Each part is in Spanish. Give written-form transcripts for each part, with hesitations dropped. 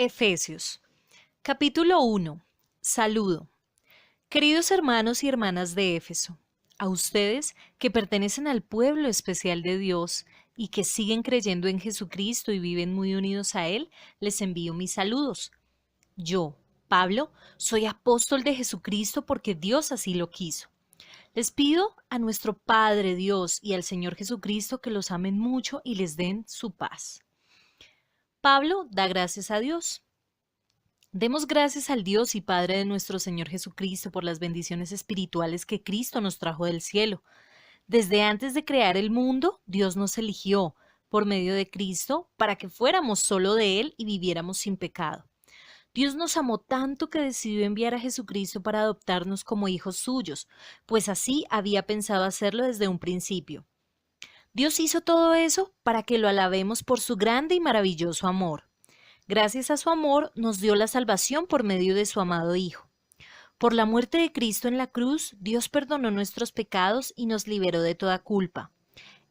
Efesios, capítulo 1. Saludo. Queridos hermanos y hermanas de Éfeso, a ustedes que pertenecen al pueblo especial de Dios y que siguen creyendo en Jesucristo y viven muy unidos a Él, les envío mis saludos. Yo, Pablo, soy apóstol de Jesucristo porque Dios así lo quiso. Les pido a nuestro Padre Dios y al Señor Jesucristo que los amen mucho y les den su paz. Pablo da gracias a Dios. Demos gracias al Dios y Padre de nuestro Señor Jesucristo por las bendiciones espirituales que Cristo nos trajo del cielo. Desde antes de crear el mundo, Dios nos eligió, por medio de Cristo, para que fuéramos solo de Él y viviéramos sin pecado. Dios nos amó tanto que decidió enviar a Jesucristo para adoptarnos como hijos suyos, pues así había pensado hacerlo desde un principio. Dios hizo todo eso para que lo alabemos por su grande y maravilloso amor. Gracias a su amor, nos dio la salvación por medio de su amado Hijo. Por la muerte de Cristo en la cruz, Dios perdonó nuestros pecados y nos liberó de toda culpa.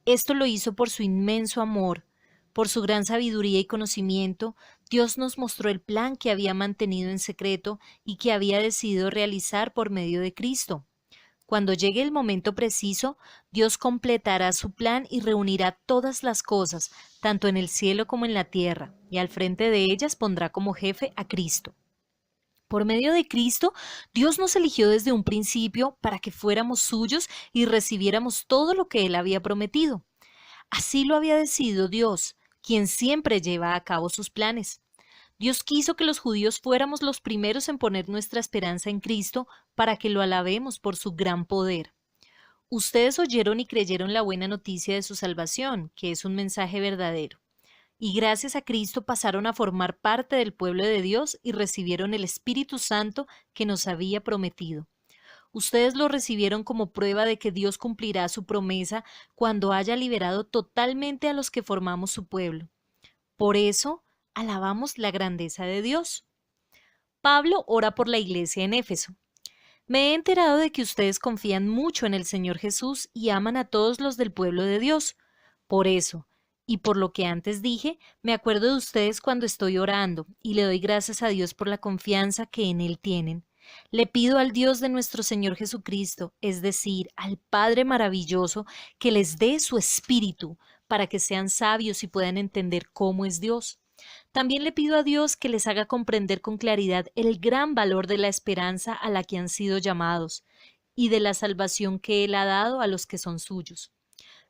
Esto lo hizo por su inmenso amor. Por su gran sabiduría y conocimiento, Dios nos mostró el plan que había mantenido en secreto y que había decidido realizar por medio de Cristo. Cuando llegue el momento preciso, Dios completará su plan y reunirá todas las cosas, tanto en el cielo como en la tierra, y al frente de ellas pondrá como jefe a Cristo. Por medio de Cristo, Dios nos eligió desde un principio para que fuéramos suyos y recibiéramos todo lo que Él había prometido. Así lo había decidido Dios, quien siempre lleva a cabo sus planes. Dios quiso que los judíos fuéramos los primeros en poner nuestra esperanza en Cristo para que lo alabemos por su gran poder. Ustedes oyeron y creyeron la buena noticia de su salvación, que es un mensaje verdadero. Y gracias a Cristo pasaron a formar parte del pueblo de Dios y recibieron el Espíritu Santo que nos había prometido. Ustedes lo recibieron como prueba de que Dios cumplirá su promesa cuando haya liberado totalmente a los que formamos su pueblo. Por eso, alabamos la grandeza de Dios. Pablo ora por la iglesia en Éfeso. Me he enterado de que ustedes confían mucho en el Señor Jesús y aman a todos los del pueblo de Dios. Por eso, y por lo que antes dije, me acuerdo de ustedes cuando estoy orando y le doy gracias a Dios por la confianza que en Él tienen. Le pido al Dios de nuestro Señor Jesucristo, es decir, al Padre maravilloso, que les dé su espíritu para que sean sabios y puedan entender cómo es Dios. También le pido a Dios que les haga comprender con claridad el gran valor de la esperanza a la que han sido llamados y de la salvación que Él ha dado a los que son suyos.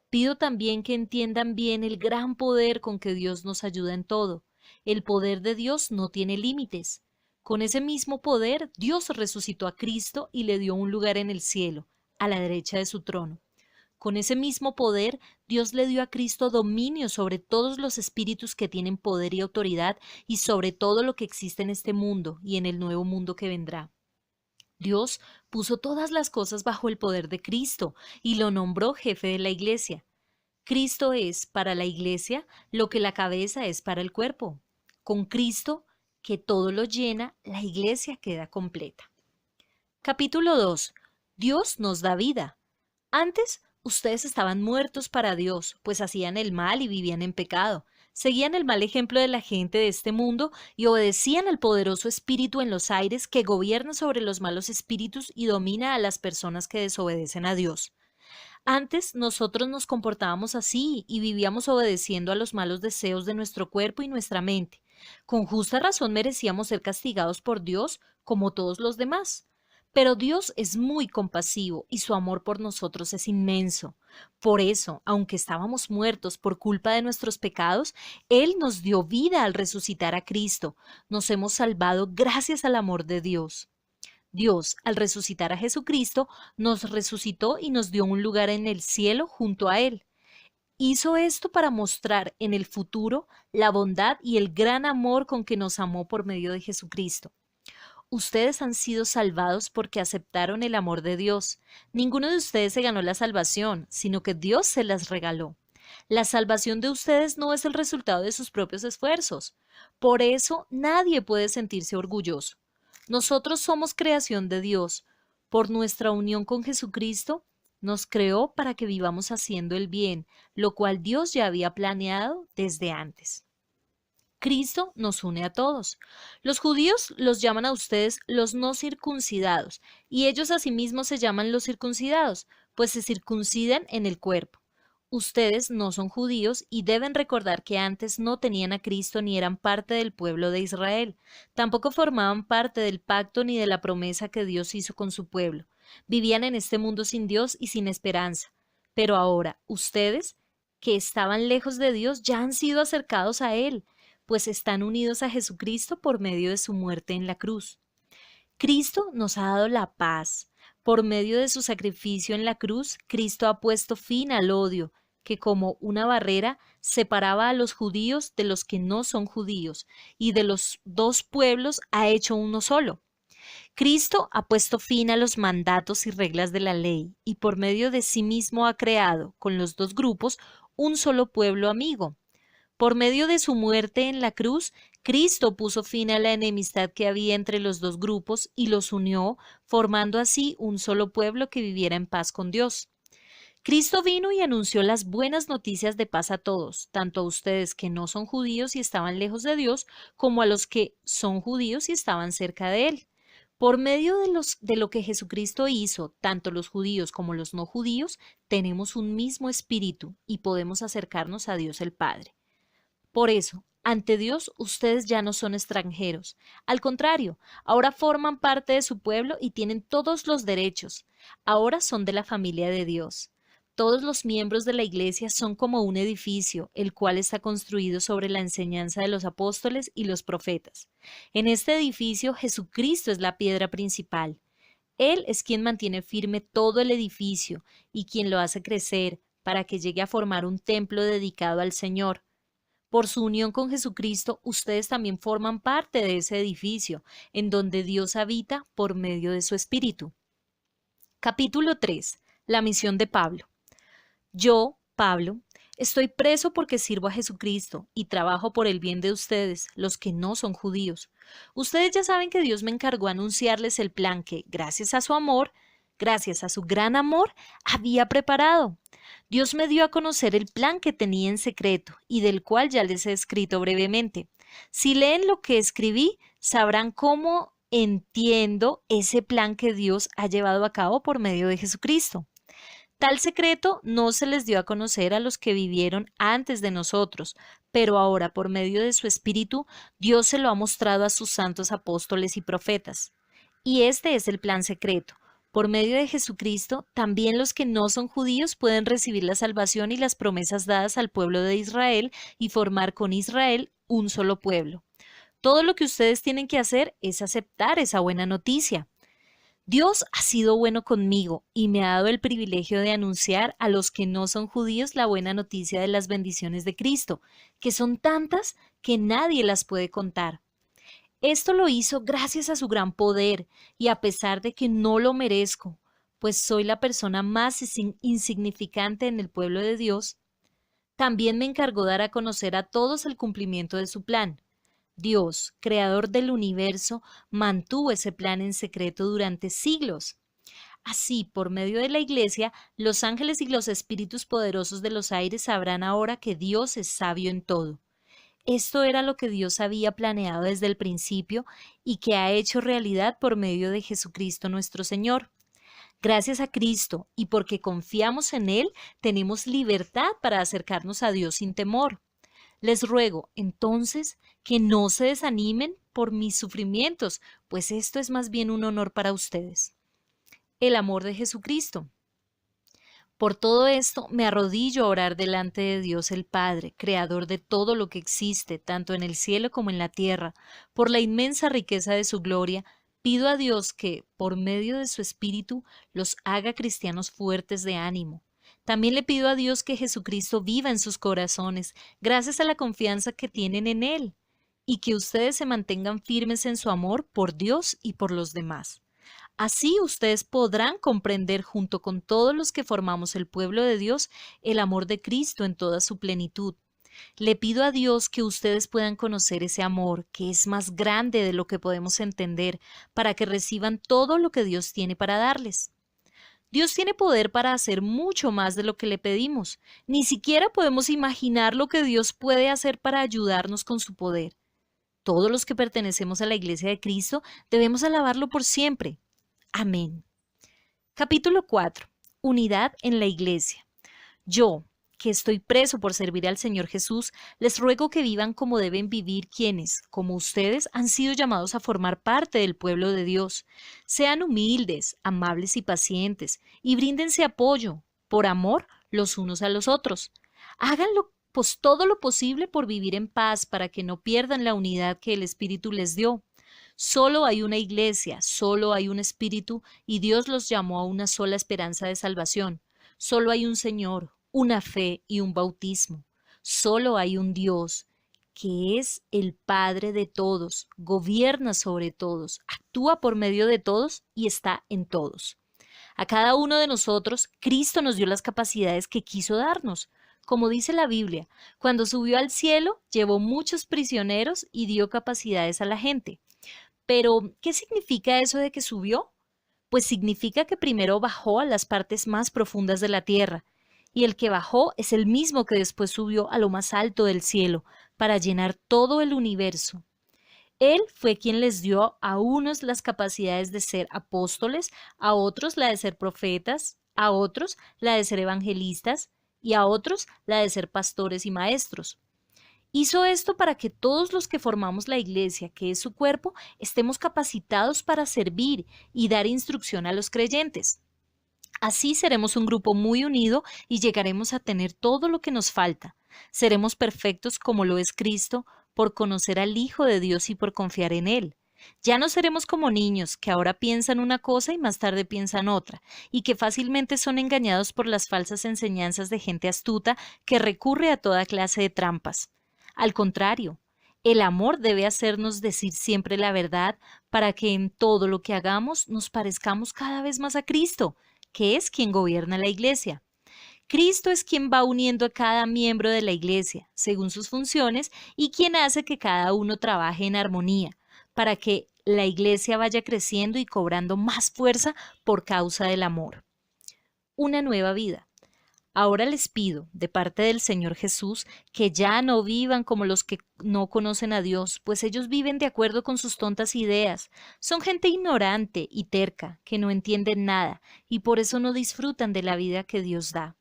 Pido también que entiendan bien el gran poder con que Dios nos ayuda en todo. El poder de Dios no tiene límites. Con ese mismo poder, Dios resucitó a Cristo y le dio un lugar en el cielo, a la derecha de su trono. Con ese mismo poder, Dios le dio a Cristo dominio sobre todos los espíritus que tienen poder y autoridad y sobre todo lo que existe en este mundo y en el nuevo mundo que vendrá. Dios puso todas las cosas bajo el poder de Cristo y lo nombró jefe de la iglesia. Cristo es para la iglesia lo que la cabeza es para el cuerpo. Con Cristo, que todo lo llena, la iglesia queda completa. Capítulo 2. Dios nos da vida. Antes, ustedes estaban muertos para Dios, pues hacían el mal y vivían en pecado. Seguían el mal ejemplo de la gente de este mundo y obedecían al poderoso espíritu en los aires que gobierna sobre los malos espíritus y domina a las personas que desobedecen a Dios. Antes nosotros nos comportábamos así y vivíamos obedeciendo a los malos deseos de nuestro cuerpo y nuestra mente. Con justa razón merecíamos ser castigados por Dios como todos los demás. Pero Dios es muy compasivo y su amor por nosotros es inmenso. Por eso, aunque estábamos muertos por culpa de nuestros pecados, Él nos dio vida al resucitar a Cristo. Nos hemos salvado gracias al amor de Dios. Dios, al resucitar a Jesucristo, nos resucitó y nos dio un lugar en el cielo junto a Él. Hizo esto para mostrar en el futuro la bondad y el gran amor con que nos amó por medio de Jesucristo. Ustedes han sido salvados porque aceptaron el amor de Dios. Ninguno de ustedes se ganó la salvación, sino que Dios se las regaló. La salvación de ustedes no es el resultado de sus propios esfuerzos. Por eso nadie puede sentirse orgulloso. Nosotros somos creación de Dios. Por nuestra unión con Jesucristo, nos creó para que vivamos haciendo el bien, lo cual Dios ya había planeado desde antes. Cristo nos une a todos. Los judíos los llaman a ustedes los no circuncidados, y ellos asimismo se llaman los circuncidados, pues se circuncidan en el cuerpo. Ustedes no son judíos y deben recordar que antes no tenían a Cristo ni eran parte del pueblo de Israel. Tampoco formaban parte del pacto ni de la promesa que Dios hizo con su pueblo. Vivían en este mundo sin Dios y sin esperanza. Pero ahora, ustedes, que estaban lejos de Dios, ya han sido acercados a Él, pues están unidos a Jesucristo por medio de su muerte en la cruz. Cristo nos ha dado la paz. Por medio de su sacrificio en la cruz, Cristo ha puesto fin al odio, que como una barrera separaba a los judíos de los que no son judíos, y de los dos pueblos ha hecho uno solo. Cristo ha puesto fin a los mandatos y reglas de la ley, y por medio de sí mismo ha creado, con los dos grupos, un solo pueblo amigo. Por medio de su muerte en la cruz, Cristo puso fin a la enemistad que había entre los dos grupos y los unió, formando así un solo pueblo que viviera en paz con Dios. Cristo vino y anunció las buenas noticias de paz a todos, tanto a ustedes que no son judíos y estaban lejos de Dios, como a los que son judíos y estaban cerca de Él. Por medio de lo que Jesucristo hizo, tanto los judíos como los no judíos, tenemos un mismo espíritu y podemos acercarnos a Dios el Padre. Por eso, ante Dios, ustedes ya no son extranjeros. Al contrario, ahora forman parte de su pueblo y tienen todos los derechos. Ahora son de la familia de Dios. Todos los miembros de la iglesia son como un edificio, el cual está construido sobre la enseñanza de los apóstoles y los profetas. En este edificio, Jesucristo es la piedra principal. Él es quien mantiene firme todo el edificio y quien lo hace crecer para que llegue a formar un templo dedicado al Señor. Por su unión con Jesucristo, ustedes también forman parte de ese edificio, en donde Dios habita por medio de su Espíritu. Capítulo 3. La misión de Pablo. Yo, Pablo, estoy preso porque sirvo a Jesucristo y trabajo por el bien de ustedes, los que no son judíos. Ustedes ya saben que Dios me encargó anunciarles el plan que, gracias a su gran amor, había preparado. Dios me dio a conocer el plan que tenía en secreto y del cual ya les he escrito brevemente. Si leen lo que escribí, sabrán cómo entiendo ese plan que Dios ha llevado a cabo por medio de Jesucristo. Tal secreto no se les dio a conocer a los que vivieron antes de nosotros, pero ahora por medio de su Espíritu, Dios se lo ha mostrado a sus santos apóstoles y profetas. Y este es el plan secreto. Por medio de Jesucristo, también los que no son judíos pueden recibir la salvación y las promesas dadas al pueblo de Israel y formar con Israel un solo pueblo. Todo lo que ustedes tienen que hacer es aceptar esa buena noticia. Dios ha sido bueno conmigo y me ha dado el privilegio de anunciar a los que no son judíos la buena noticia de las bendiciones de Cristo, que son tantas que nadie las puede contar. Esto lo hizo gracias a su gran poder y a pesar de que no lo merezco, pues soy la persona más insignificante en el pueblo de Dios, también me encargó dar a conocer a todos el cumplimiento de su plan. Dios, creador del universo, mantuvo ese plan en secreto durante siglos. Así, por medio de la Iglesia, los ángeles y los espíritus poderosos de los aires sabrán ahora que Dios es sabio en todo. Esto era lo que Dios había planeado desde el principio y que ha hecho realidad por medio de Jesucristo nuestro Señor. Gracias a Cristo y porque confiamos en Él, tenemos libertad para acercarnos a Dios sin temor. Les ruego, entonces, que no se desanimen por mis sufrimientos, pues esto es más bien un honor para ustedes. El amor de Jesucristo. Por todo esto, me arrodillo a orar delante de Dios el Padre, creador de todo lo que existe, tanto en el cielo como en la tierra. Por la inmensa riqueza de su gloria, pido a Dios que, por medio de su Espíritu, los haga cristianos fuertes de ánimo. También le pido a Dios que Jesucristo viva en sus corazones, gracias a la confianza que tienen en Él, y que ustedes se mantengan firmes en su amor por Dios y por los demás. Así ustedes podrán comprender junto con todos los que formamos el pueblo de Dios el amor de Cristo en toda su plenitud. Le pido a Dios que ustedes puedan conocer ese amor, que es más grande de lo que podemos entender, para que reciban todo lo que Dios tiene para darles. Dios tiene poder para hacer mucho más de lo que le pedimos. Ni siquiera podemos imaginar lo que Dios puede hacer para ayudarnos con su poder. Todos los que pertenecemos a la Iglesia de Cristo debemos alabarlo por siempre. Amén. Capítulo 4. Unidad en la Iglesia. Yo, que estoy preso por servir al Señor Jesús, les ruego que vivan como deben vivir quienes, como ustedes, han sido llamados a formar parte del pueblo de Dios. Sean humildes, amables y pacientes, y bríndense apoyo, por amor, los unos a los otros. Háganlo pues todo lo posible por vivir en paz para que no pierdan la unidad que el Espíritu les dio. Solo hay una iglesia, solo hay un Espíritu, y Dios los llamó a una sola esperanza de salvación. Solo hay un Señor, una fe y un bautismo. Solo hay un Dios, que es el Padre de todos, gobierna sobre todos, actúa por medio de todos y está en todos. A cada uno de nosotros, Cristo nos dio las capacidades que quiso darnos. Como dice la Biblia, cuando subió al cielo, llevó muchos prisioneros y dio capacidades a la gente. Pero, ¿qué significa eso de que subió? Pues significa que primero bajó a las partes más profundas de la tierra, y el que bajó es el mismo que después subió a lo más alto del cielo, para llenar todo el universo. Él fue quien les dio a unos las capacidades de ser apóstoles, a otros la de ser profetas, a otros la de ser evangelistas y a otros la de ser pastores y maestros. Hizo esto para que todos los que formamos la iglesia, que es su cuerpo, estemos capacitados para servir y dar instrucción a los creyentes. Así seremos un grupo muy unido y llegaremos a tener todo lo que nos falta. Seremos perfectos como lo es Cristo, por conocer al Hijo de Dios y por confiar en Él. Ya no seremos como niños que ahora piensan una cosa y más tarde piensan otra, y que fácilmente son engañados por las falsas enseñanzas de gente astuta que recurre a toda clase de trampas. Al contrario, el amor debe hacernos decir siempre la verdad para que en todo lo que hagamos nos parezcamos cada vez más a Cristo, que es quien gobierna la iglesia. Cristo es quien va uniendo a cada miembro de la iglesia, según sus funciones, y quien hace que cada uno trabaje en armonía, para que la iglesia vaya creciendo y cobrando más fuerza por causa del amor. Una nueva vida. Ahora les pido, de parte del Señor Jesús, que ya no vivan como los que no conocen a Dios, pues ellos viven de acuerdo con sus tontas ideas. Son gente ignorante y terca, que no entienden nada, y por eso no disfrutan de la vida que Dios da.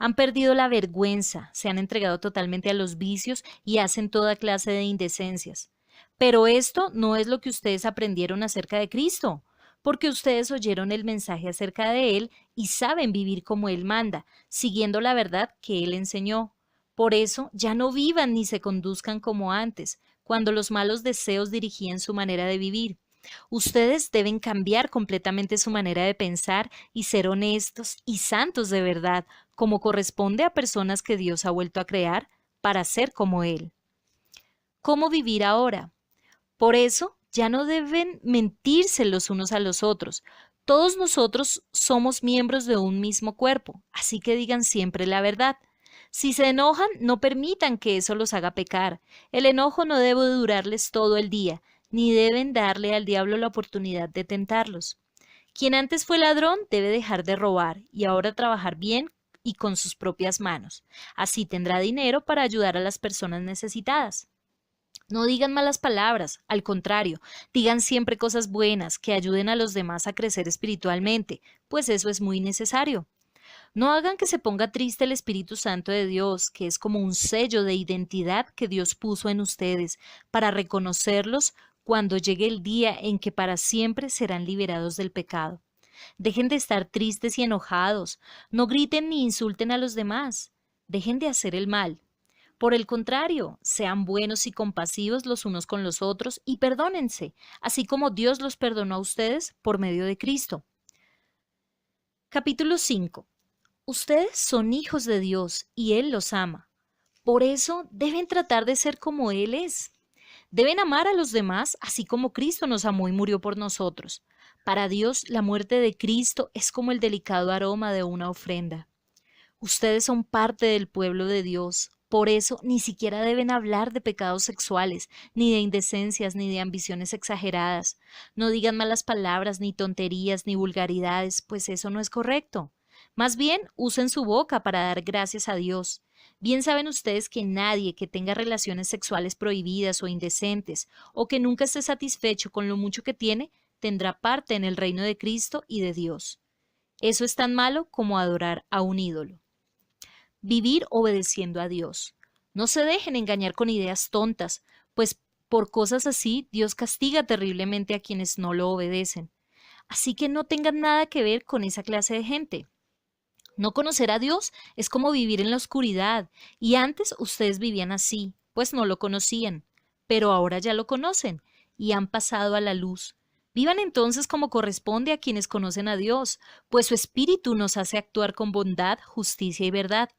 Han perdido la vergüenza, se han entregado totalmente a los vicios y hacen toda clase de indecencias. Pero esto no es lo que ustedes aprendieron acerca de Cristo, porque ustedes oyeron el mensaje acerca de Él y saben vivir como Él manda, siguiendo la verdad que Él enseñó. Por eso ya no vivan ni se conduzcan como antes, cuando los malos deseos dirigían su manera de vivir. Ustedes deben cambiar completamente su manera de pensar y ser honestos y santos de verdad, como corresponde a personas que Dios ha vuelto a crear para ser como Él. ¿Cómo vivir ahora? Por eso, ya no deben mentirse los unos a los otros. Todos nosotros somos miembros de un mismo cuerpo, así que digan siempre la verdad. Si se enojan, no permitan que eso los haga pecar. El enojo no debe durarles todo el día, ni deben darle al diablo la oportunidad de tentarlos. Quien antes fue ladrón debe dejar de robar y ahora trabajar bien y con sus propias manos. Así tendrá dinero para ayudar a las personas necesitadas. No digan malas palabras, al contrario, digan siempre cosas buenas que ayuden a los demás a crecer espiritualmente, pues eso es muy necesario. No hagan que se ponga triste el Espíritu Santo de Dios, que es como un sello de identidad que Dios puso en ustedes, para reconocerlos cuando llegue el día en que para siempre serán liberados del pecado. Dejen de estar tristes y enojados, no griten ni insulten a los demás, dejen de hacer el mal. Por el contrario, sean buenos y compasivos los unos con los otros y perdónense, así como Dios los perdonó a ustedes por medio de Cristo. Capítulo 5. Ustedes son hijos de Dios y Él los ama. Por eso deben tratar de ser como Él es. Deben amar a los demás así como Cristo nos amó y murió por nosotros. Para Dios, la muerte de Cristo es como el delicado aroma de una ofrenda. Ustedes son parte del pueblo de Dios, Por eso ni siquiera deben hablar de pecados sexuales, ni de indecencias, ni de ambiciones exageradas. No digan malas palabras, ni tonterías, ni vulgaridades, pues eso no es correcto. Más bien, usen su boca para dar gracias a Dios. Bien saben ustedes que nadie que tenga relaciones sexuales prohibidas o indecentes, o que nunca esté satisfecho con lo mucho que tiene, tendrá parte en el reino de Cristo y de Dios. Eso es tan malo como adorar a un ídolo. Vivir obedeciendo a Dios. No se dejen engañar con ideas tontas, pues por cosas así Dios castiga terriblemente a quienes no lo obedecen. Así que no tengan nada que ver con esa clase de gente. No conocer a Dios es como vivir en la oscuridad, y antes ustedes vivían así, pues no lo conocían, pero ahora ya lo conocen y han pasado a la luz. Vivan entonces como corresponde a quienes conocen a Dios, pues su Espíritu nos hace actuar con bondad, justicia y verdad.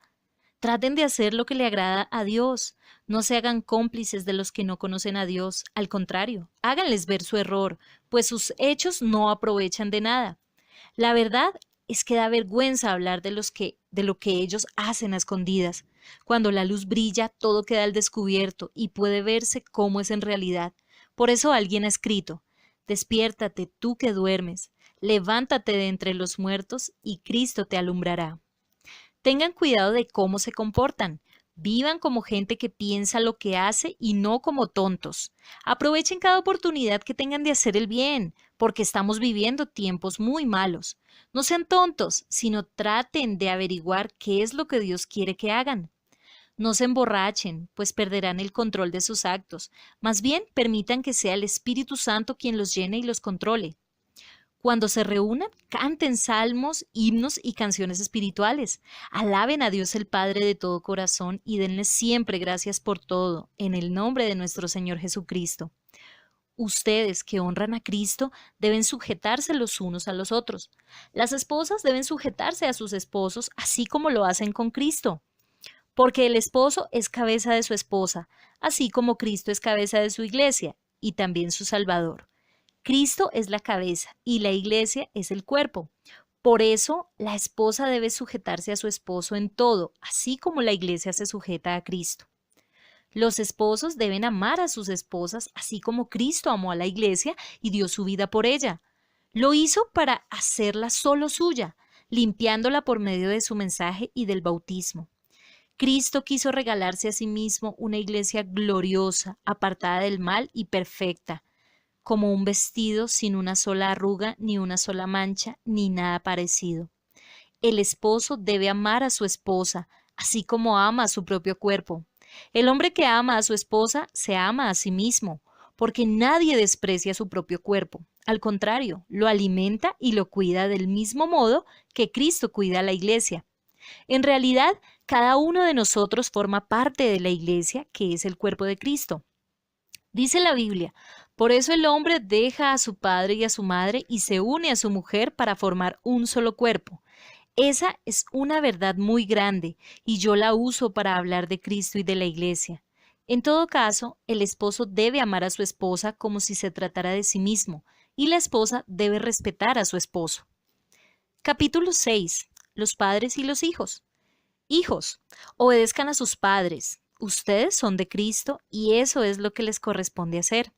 Traten de hacer lo que le agrada a Dios. No se hagan cómplices de los que no conocen a Dios. Al contrario, háganles ver su error, pues sus hechos no aprovechan de nada. La verdad es que da vergüenza hablar de lo que ellos hacen a escondidas. Cuando la luz brilla, todo queda al descubierto y puede verse cómo es en realidad. Por eso alguien ha escrito: despiértate tú que duermes, levántate de entre los muertos y Cristo te alumbrará. Tengan cuidado de cómo se comportan. Vivan como gente que piensa lo que hace y no como tontos. Aprovechen cada oportunidad que tengan de hacer el bien, porque estamos viviendo tiempos muy malos. No sean tontos, sino traten de averiguar qué es lo que Dios quiere que hagan. No se emborrachen, pues perderán el control de sus actos. Más bien, permitan que sea el Espíritu Santo quien los llene y los controle. Cuando se reúnan, canten salmos, himnos y canciones espirituales. Alaben a Dios el Padre de todo corazón y denle siempre gracias por todo, en el nombre de nuestro Señor Jesucristo. Ustedes que honran a Cristo deben sujetarse los unos a los otros. Las esposas deben sujetarse a sus esposos, así como lo hacen con Cristo. Porque el esposo es cabeza de su esposa, así como Cristo es cabeza de su iglesia y también su Salvador. Cristo es la cabeza y la iglesia es el cuerpo. Por eso, la esposa debe sujetarse a su esposo en todo, así como la iglesia se sujeta a Cristo. Los esposos deben amar a sus esposas, así como Cristo amó a la iglesia y dio su vida por ella. Lo hizo para hacerla solo suya, limpiándola por medio de su mensaje y del bautismo. Cristo quiso regalarse a sí mismo una iglesia gloriosa, apartada del mal y perfecta, como un vestido sin una sola arruga, ni una sola mancha, ni nada parecido. El esposo debe amar a su esposa, así como ama a su propio cuerpo. El hombre que ama a su esposa se ama a sí mismo, porque nadie desprecia su propio cuerpo. Al contrario, lo alimenta y lo cuida del mismo modo que Cristo cuida a la iglesia. En realidad, cada uno de nosotros forma parte de la iglesia, que es el cuerpo de Cristo. Dice la Biblia: por eso el hombre deja a su padre y a su madre y se une a su mujer para formar un solo cuerpo. Esa es una verdad muy grande y yo la uso para hablar de Cristo y de la iglesia. En todo caso, el esposo debe amar a su esposa como si se tratara de sí mismo, y la esposa debe respetar a su esposo. Capítulo 6. Los padres y los hijos. Hijos, obedezcan a sus padres. Ustedes son de Cristo y eso es lo que les corresponde hacer.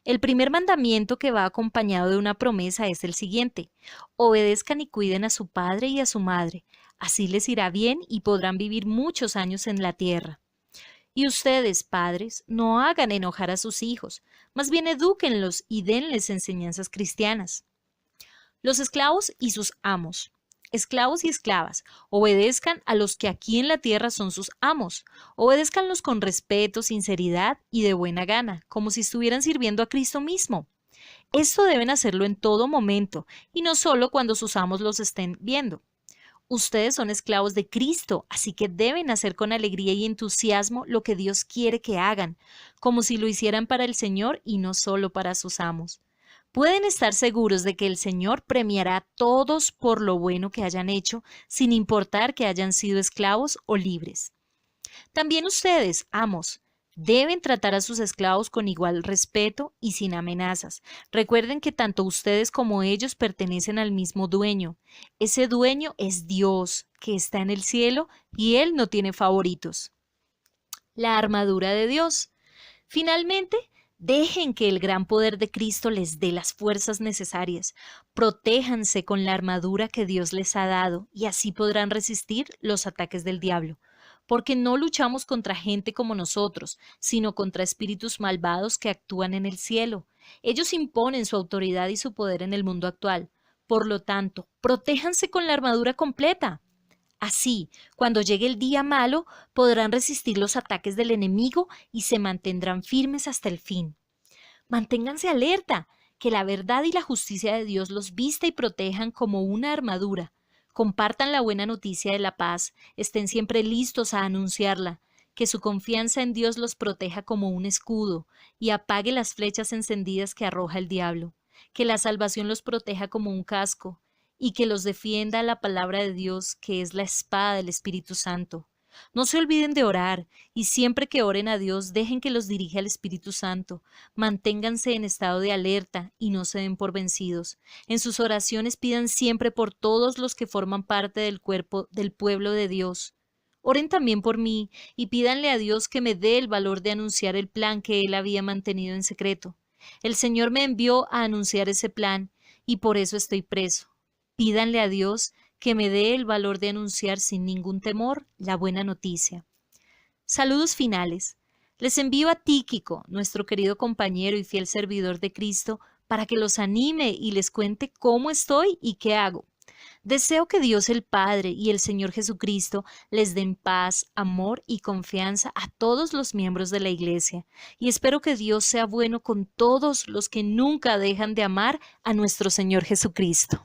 El primer mandamiento, que va acompañado de una promesa, es el siguiente: obedezcan y cuiden a su padre y a su madre. Así les irá bien y podrán vivir muchos años en la tierra. Y ustedes, padres, no hagan enojar a sus hijos, más bien edúquenlos y denles enseñanzas cristianas. Los esclavos y sus amos. Esclavos y esclavas, obedezcan a los que aquí en la tierra son sus amos. Obedézcanlos con respeto, sinceridad y de buena gana, como si estuvieran sirviendo a Cristo mismo. Esto deben hacerlo en todo momento y no solo cuando sus amos los estén viendo. Ustedes son esclavos de Cristo, así que deben hacer con alegría y entusiasmo lo que Dios quiere que hagan, como si lo hicieran para el Señor y no solo para sus amos. Pueden estar seguros de que el Señor premiará a todos por lo bueno que hayan hecho, sin importar que hayan sido esclavos o libres. También ustedes, amos, deben tratar a sus esclavos con igual respeto y sin amenazas. Recuerden que tanto ustedes como ellos pertenecen al mismo dueño. Ese dueño es Dios, que está en el cielo, y Él no tiene favoritos. La armadura de Dios. Finalmente, dejen que el gran poder de Cristo les dé las fuerzas necesarias. Protéjanse con la armadura que Dios les ha dado y así podrán resistir los ataques del diablo. Porque no luchamos contra gente como nosotros, sino contra espíritus malvados que actúan en el cielo. Ellos imponen su autoridad y su poder en el mundo actual. Por lo tanto, protéjanse con la armadura completa. Así, cuando llegue el día malo, podrán resistir los ataques del enemigo y se mantendrán firmes hasta el fin. Manténganse alerta, que la verdad y la justicia de Dios los vista y protejan como una armadura. Compartan la buena noticia de la paz, estén siempre listos a anunciarla, que su confianza en Dios los proteja como un escudo y apague las flechas encendidas que arroja el diablo, que la salvación los proteja como un casco y que los defienda la palabra de Dios, que es la espada del Espíritu Santo. No se olviden de orar y siempre que oren a Dios dejen que los dirija el Espíritu Santo. Manténganse en estado de alerta y no se den por vencidos. En sus oraciones pidan siempre por todos los que forman parte del cuerpo del pueblo de Dios. Oren también por mí y pídanle a Dios que me dé el valor de anunciar el plan que Él había mantenido en secreto. El Señor me envió a anunciar ese plan y por eso estoy preso. Pídanle a Dios que me dé el valor de anunciar sin ningún temor la buena noticia. Saludos finales. Les envío a Tíquico, nuestro querido compañero y fiel servidor de Cristo, para que los anime y les cuente cómo estoy y qué hago. Deseo que Dios el Padre y el Señor Jesucristo les den paz, amor y confianza a todos los miembros de la Iglesia, y espero que Dios sea bueno con todos los que nunca dejan de amar a nuestro Señor Jesucristo.